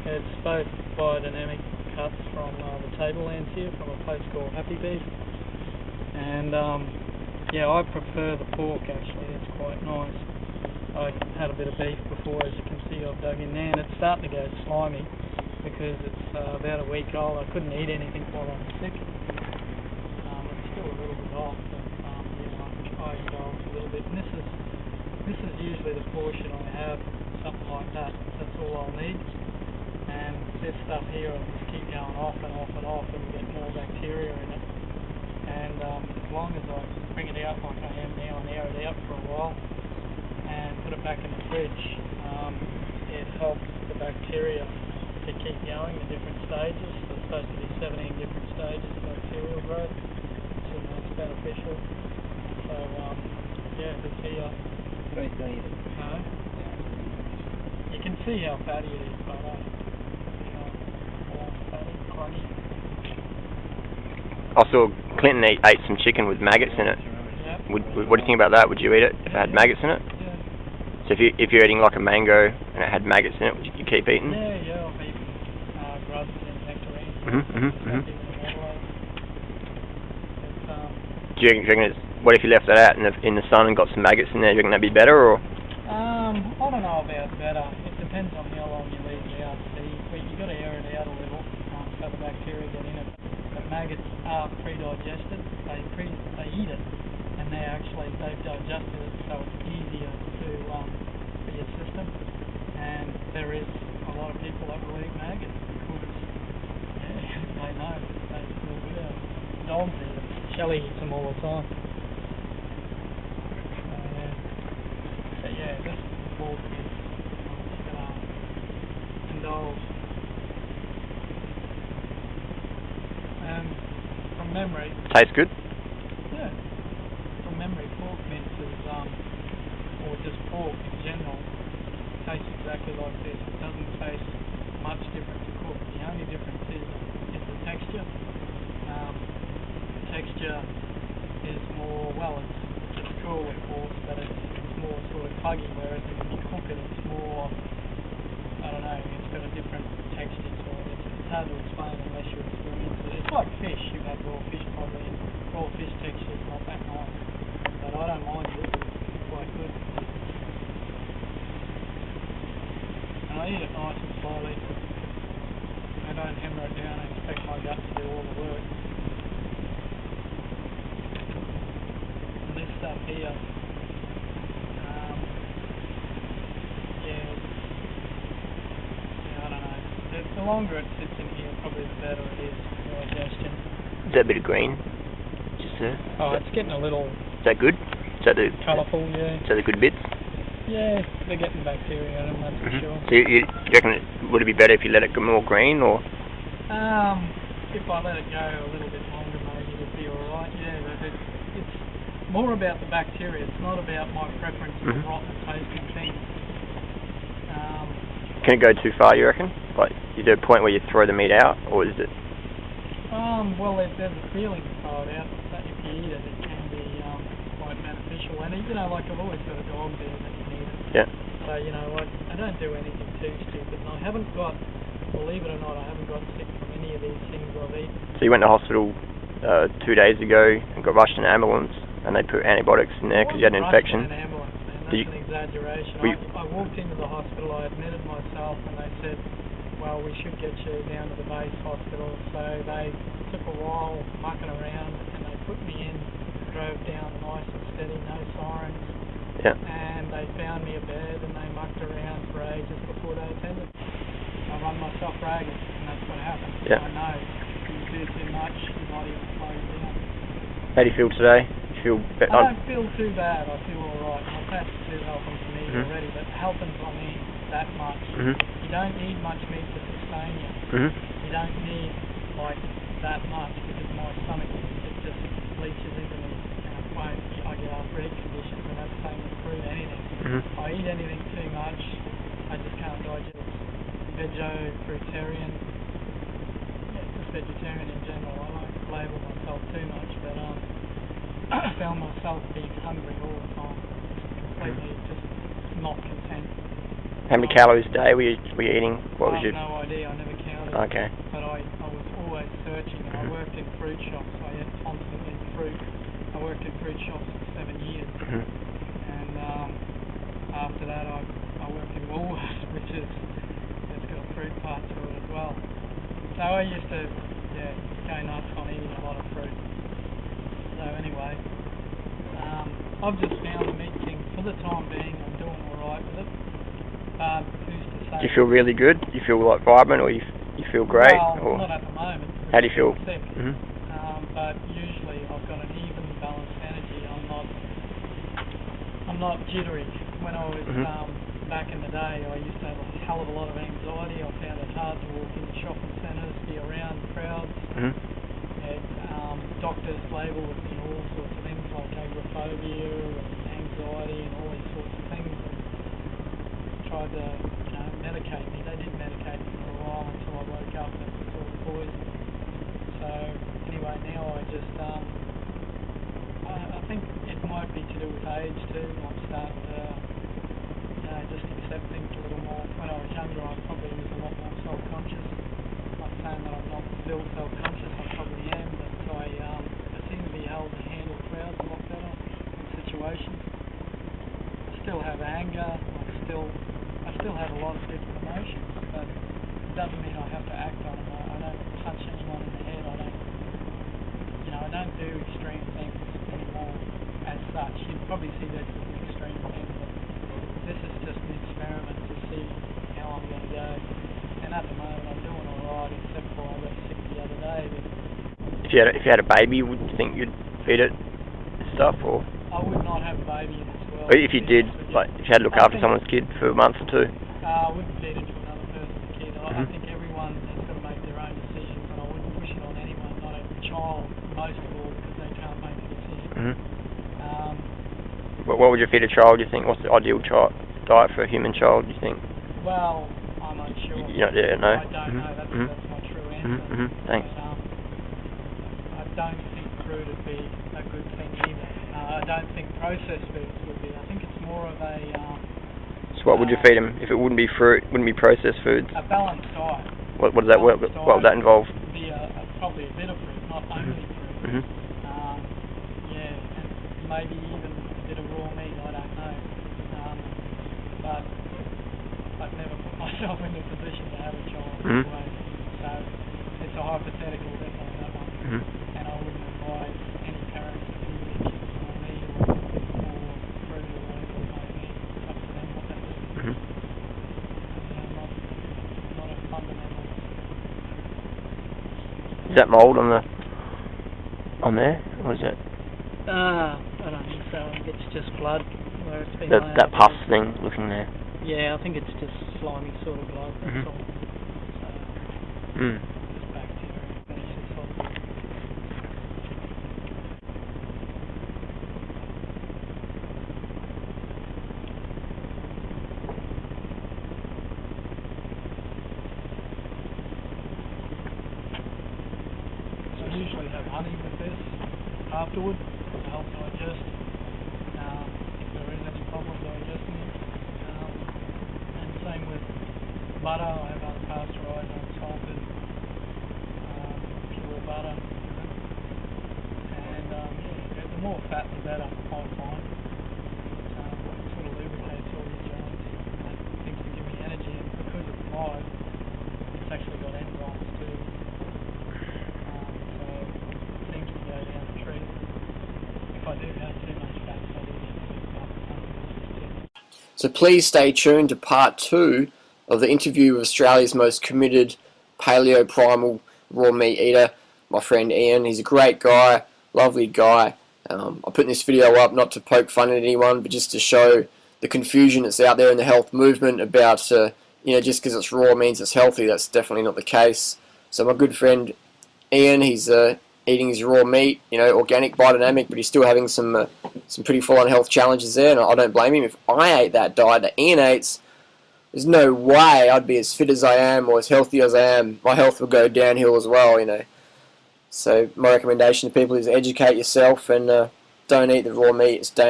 It's both biodynamic cuts from the tablelands here, from a place called Happy Beef. And yeah, I prefer the pork actually, it's quite nice. I had a bit of beef before, as you can see I've dug in there, and it's starting to go slimy because it's about a week old. I couldn't eat anything while I'm sick. It's still a little bit off, but yeah, I indulge a little bit. And this is usually the portion I have, something like that. That's all I'll need. And this stuff here I'll just keep going off and off and off and get more bacteria in it. And as long as I bring it out like I am now and air it out for a while and put it back in the fridge, it helps the bacteria to keep going in different stages. There's supposed to be 17 different stages of bacterial growth, so that's beneficial. So yeah, this here. Don't eat it. No. You can see how fatty it is, but fatty, crunny. I saw Clinton ate some chicken with maggots in it. Yep. What do you think about that? Would you eat it if it had maggots in it? Yeah. So if you're eating like a mango and it had maggots in it, would you keep eating? Yeah, I've eaten grubs and nectarines. Do you reckon it's, what if you left that out in the sun and got some maggots in there? Do you reckon that'd be better, or? I don't know about better. It depends on how long you leave it out. You've got to air it out a little so the bacteria get in it. But maggots are pre-digested. They eat it, and they've digested it, so it's easier for your system. And there is a lot of people that will eat maggots because they know they feel good. Dogs eat them. Shelley eats them all the time. So yeah, this is the pork is indulge. From memory. Tastes good? Yeah. From memory, pork mince is, or just pork in general, tastes exactly like this. It doesn't taste much different to cook. The only difference is the texture. The texture is more, well, it's cool of course, but it's more sort of fuggy, whereas when you cook it, it's more, I don't know, it's got a different texture to it. It's hard to explain unless you experience it. It's like fish. You've had raw fish probably, and raw fish texture is not that nice. But I don't mind it. It's quite good. And I eat it nice and slowly. I don't hammer it down and expect my gut to do all the work. And this stuff here, I don't know. The longer it sits in here, probably the better it is for digestion. Is that a bit of green? Just there? Oh, it's getting a little... Is that good? Is that the... Colourful, yeah. Is that the good bits? Yeah, they're getting bacteria in them, that's for sure. So you reckon would it be better if you let it go more green, or? If I let it go a little bit longer, maybe it'd be alright, yeah, but it's more about the bacteria. It's not about my preference for rotten tasting things. Can it go too far, you reckon? Like, is there a point where you throw the meat out, or is it? Well, there's a feeling to throw it out, but if you eat it, it can be quite beneficial. And, like I've always got a dog there that can eat it. Yeah. So, I don't do anything too stupid. And I haven't got, believe it or not, I haven't got sick from any of these things I've eaten. So you went to hospital 2 days ago and got rushed in an ambulance, and they put antibiotics in there because you had an infection. In an ambulance, man. That's an exaggeration. I walked into the hospital, I admitted myself, and they said, well, we should get you down to the base hospital. So they took a while mucking around, and they put me in, drove down nice and steady, no sirens. Yeah. And they found me a bed, and they mucked around for ages before they attended. I run myself ragged, and that's what happened. Yeah. I know. You do too much, your body will slow you down. How do you feel today? I don't feel too bad. I feel alright. My pat's too helping for me already, but helping for me that much. You don't need much meat to sustain you. You don't need that much because my stomach it just leaches into me, and I get arthritic conditions, and that's the same with fruit, anything. I eat anything too much, I just can't digest. Veggie, fruitarian, just vegetarian in general. I don't label myself too much, but I found myself being hungry all the time, completely just not content. How many calories a day were you eating? What was your... No idea. Okay. But I was always searching, and I worked in fruit shops. I ate constantly fruit. I worked in fruit shops for 7 years. And after that I worked in Woolworths, which is, it's got a fruit part to it as well. So I used to, go nuts on eating a lot of fruit. So anyway, I've just found the meat thing, for the time being, I'm doing alright with it. But who's to say? Do you feel really good? Do you feel like vibrant, or you feel great? Well, or not at the moment. How do you feel? Sick. But usually I've got an even balanced energy. I'm not jittery. When I was back in the day, I used to have a hell of a lot of anxiety. I found it hard to walk into shopping centres, be around crowds. Doctors label with me all sorts of things like agoraphobia and anxiety and all these sorts of things. And tried to, medicate me. They didn't medicate me for a while until I woke up and it was all poison. So anyway, now I just, I think it might be to do with age too. I'm starting to, just accept things a little more. When I was younger, I probably was a lot more self-conscious. I'm not saying that I'm not still self-conscious, I probably am, but I seem to be able to handle crowds a lot better in situations. I still have anger, I still have a lot of different emotions, but it doesn't mean I have to act on them. I don't punch anyone in the head, I don't do extreme things anymore as such. You'd probably see this as an extreme thing, but this is just an experiment to see how I'm going to go. And at the moment I'm doing alright, except for I got sick the other day. If you had a baby, would you think you'd feed it stuff, or? I would not have a baby in this world. Or if you did, like if you had to look after someone's kid for a month or two? I wouldn't feed it to another person's kid. I think everyone has got to make their own decisions, and I wouldn't push it on anyone, not a child, most of all, because they can't make a decision. What would you feed a child, do you think? What's the ideal diet for a human child, do you think? Well, I'm unsure. No? I don't know. That's my true answer. Thanks. I don't think fruit would be a good thing either. I don't think processed foods would be. I think it's more of a... so what would you feed them if it wouldn't be fruit, wouldn't be processed foods? A balanced diet. What does that? What would that involve? Be probably a bit of fruit, not only fruit. And maybe even a bit of raw meat, I don't know. But I've never put myself in a position to have a child anyway. So it's a hypothetical, definitely that one. And I wouldn't advise any parents to feed their kids raw meat or fruit or whatever it may be. It's up to them what they do. Not a fundamental. Is that mould on there? What is that? I don't think so. I think it's just blood where it's been. That pus thing looking there. Yeah, I think it's just slimy sort of blood. That's all. So, just bacteria. Finish this off. So I usually have honey with this afterward to help digest. If there is any problem digesting it. And same with butter. I have unpasteurized, unsalted, pure butter. And the more fat the better, I find. It sort of lubricates all your joints and things to give me energy. And because it's live, it's actually got enzymes too. So it seems to go down the tree. If I do have too much fat, I do need to start something. So please stay tuned to part 2 of the interview with Australia's most committed paleo primal raw meat eater, my friend Ian. He's a great guy, lovely guy. I'm putting this video up not to poke fun at anyone, but just to show the confusion that's out there in the health movement about, just because it's raw means it's healthy. That's definitely not the case. So my good friend Ian, he's eating his raw meat, organic, biodynamic, but he's still having some pretty full-on health challenges there, and I don't blame him. If I ate that diet that Ian eats, there's no way I'd be as fit as I am or as healthy as I am. My health will go downhill as well, So my recommendation to people is educate yourself and don't eat the raw meat. It's dangerous.